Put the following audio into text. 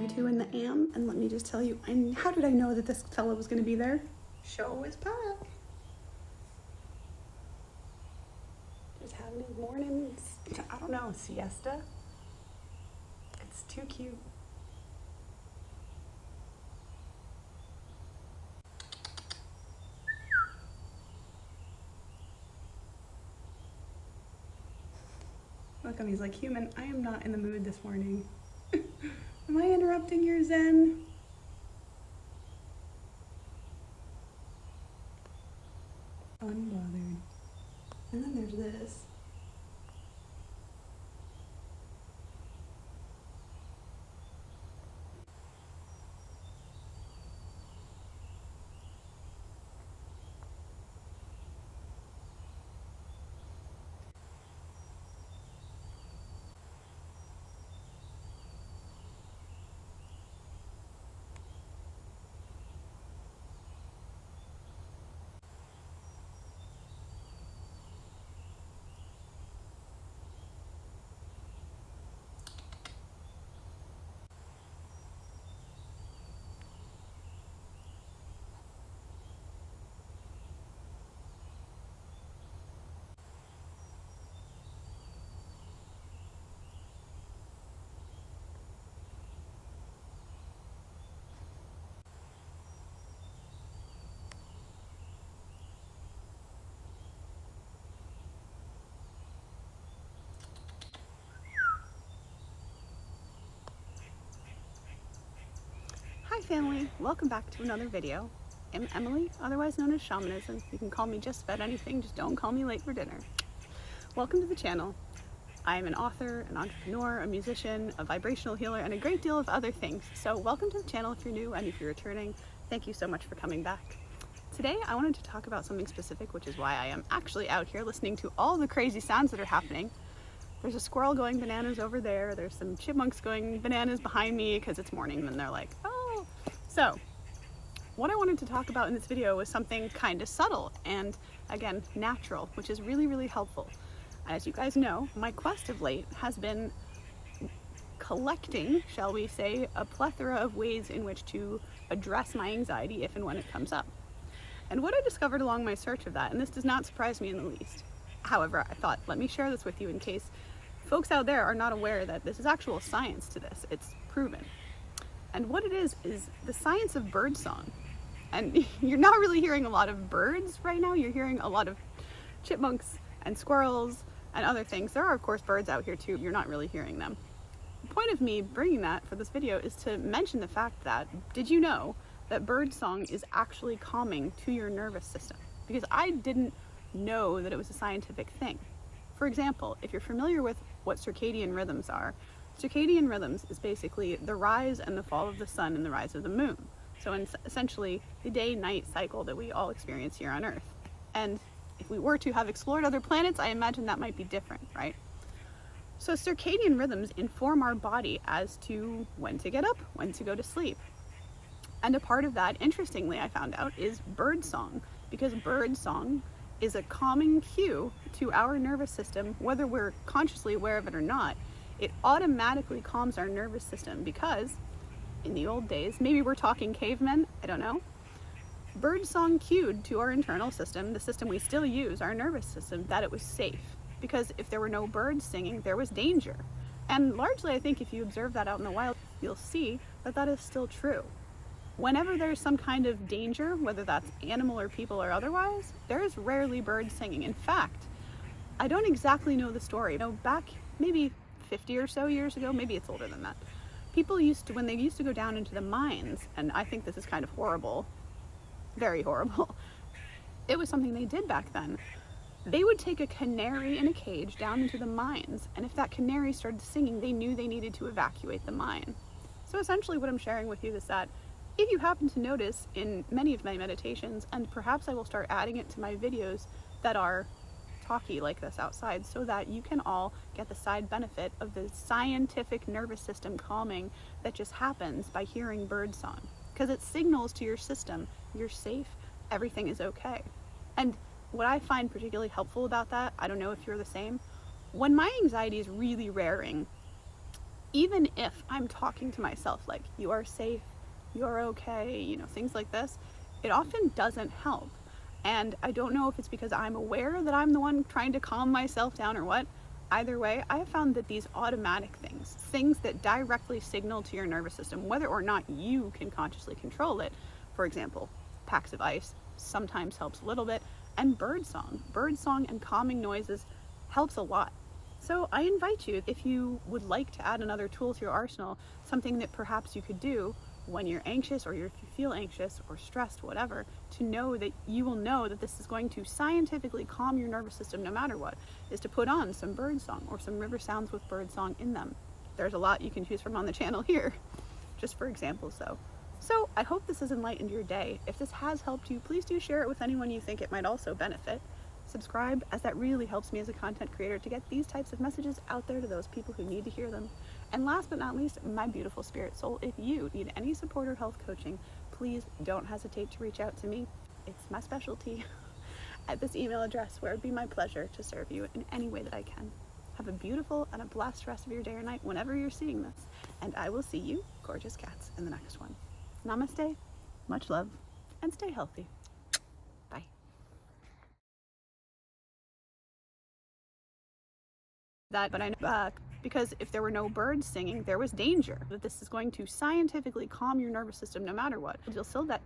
32 in the AM, and let me just tell you, how did I know that this fellow was going to be there? Show is back. Just having his mornings, I don't know, siesta. It's too cute. Look at him, he's like, human, I am not in the mood this morning. Am I interrupting your zen? Unbothered. And then there's this. Hi family, welcome back to another video. I'm Emily, otherwise known as Shamanism. You can call me just about anything, just don't call me late for dinner. Welcome to the channel. I am an author, an entrepreneur, a musician, a vibrational healer, and a great deal of other things. So welcome to the channel if you're new, and if you're returning, thank you so much for coming back. Today I wanted to talk about something specific, which is why I am actually out here listening to all the crazy sounds that are happening. There's a squirrel going bananas over there, there's some chipmunks going bananas behind me because it's morning and they're like, oh. So, what I wanted to talk about in this video was something kind of subtle and, again, natural, which is really, really helpful. As you guys know, my quest of late has been collecting, shall we say, a plethora of ways in which to address my anxiety if and when it comes up. And what I discovered along my search of that, and this does not surprise me in the least, however, I thought, let me share this with you in case folks out there are not aware that this is actual science to this. It's proven. And what it is the science of birdsong. And you're not really hearing a lot of birds right now. You're hearing a lot of chipmunks and squirrels and other things. There are, of course, birds out here too. You're not really hearing them. The point of me bringing that for this video is to mention the fact that, did you know that birdsong is actually calming to your nervous system? Because I didn't know that it was a scientific thing. For example, if you're familiar with what circadian rhythms are, circadian rhythms is basically the rise and the fall of the sun and the rise of the moon. So essentially the day-night cycle that we all experience here on Earth. And if we were to have explored other planets, I imagine that might be different, right? So circadian rhythms inform our body as to when to get up, when to go to sleep. And a part of that, interestingly, I found out, is birdsong, because birdsong is a calming cue to our nervous system, whether we're consciously aware of it or not. It automatically calms our nervous system because in the old days, maybe we're talking cavemen, I don't know, birdsong cued to our internal system, the system we still use, our nervous system, that it was safe. Because if there were no birds singing, there was danger. And largely, I think if you observe that out in the wild, you'll see that that is still true. Whenever there's some kind of danger, whether that's animal or people or otherwise, there is rarely birds singing. In fact, I don't exactly know the story. You know, back maybe 50 or so years ago, maybe it's older than that, people used to, when they used to go down into the mines, and I think this is kind of horrible, very horrible, it was something they did back then. They would take a canary in a cage down into the mines, and if that canary started singing, they knew they needed to evacuate the mine. So essentially what I'm sharing with you is that if you happen to notice in many of my meditations, and perhaps I will start adding it to my videos that are talky like this outside, so that you can all get the side benefit of the scientific nervous system calming that just happens by hearing birdsong, because it signals to your system you're safe, everything is okay. And what I find particularly helpful about that, I don't know if you're the same, when my anxiety is really raring, even if I'm talking to myself like, you are safe, you're okay, you know, things like this, it often doesn't help. And I don't know if it's because I'm aware that I'm the one trying to calm myself down or what. Either way, I have found that these automatic things that directly signal to your nervous system, whether or not you can consciously control it, for example, packs of ice sometimes helps a little bit, and birdsong and calming noises helps a lot. So I invite you, if you would like to add another tool to your arsenal, something that perhaps you could do when you're anxious, or if you feel anxious or stressed, whatever, to know that you will know that this is going to scientifically calm your nervous system no matter what, is to put on some birdsong or some river sounds with birdsong in them. There's a lot you can choose from on the channel here, just for examples though. So I hope this has enlightened your day. If this has helped you, please do share it with anyone you think it might also benefit. Subscribe, as that really helps me as a content creator to get these types of messages out there to those people who need to hear them. And last but not least, my beautiful spirit soul, if you need any support or health coaching, please don't hesitate to reach out to me. It's my specialty at this email address, where it'd be my pleasure to serve you in any way that I can. Have a beautiful and a blessed rest of your day or night whenever you're seeing this. And I will see you, gorgeous cats, in the next one. Namaste, much love, and stay healthy. Bye. But I know, because if there were no birds singing, there was danger. That this is going to scientifically calm your nervous system no matter what. You'll still that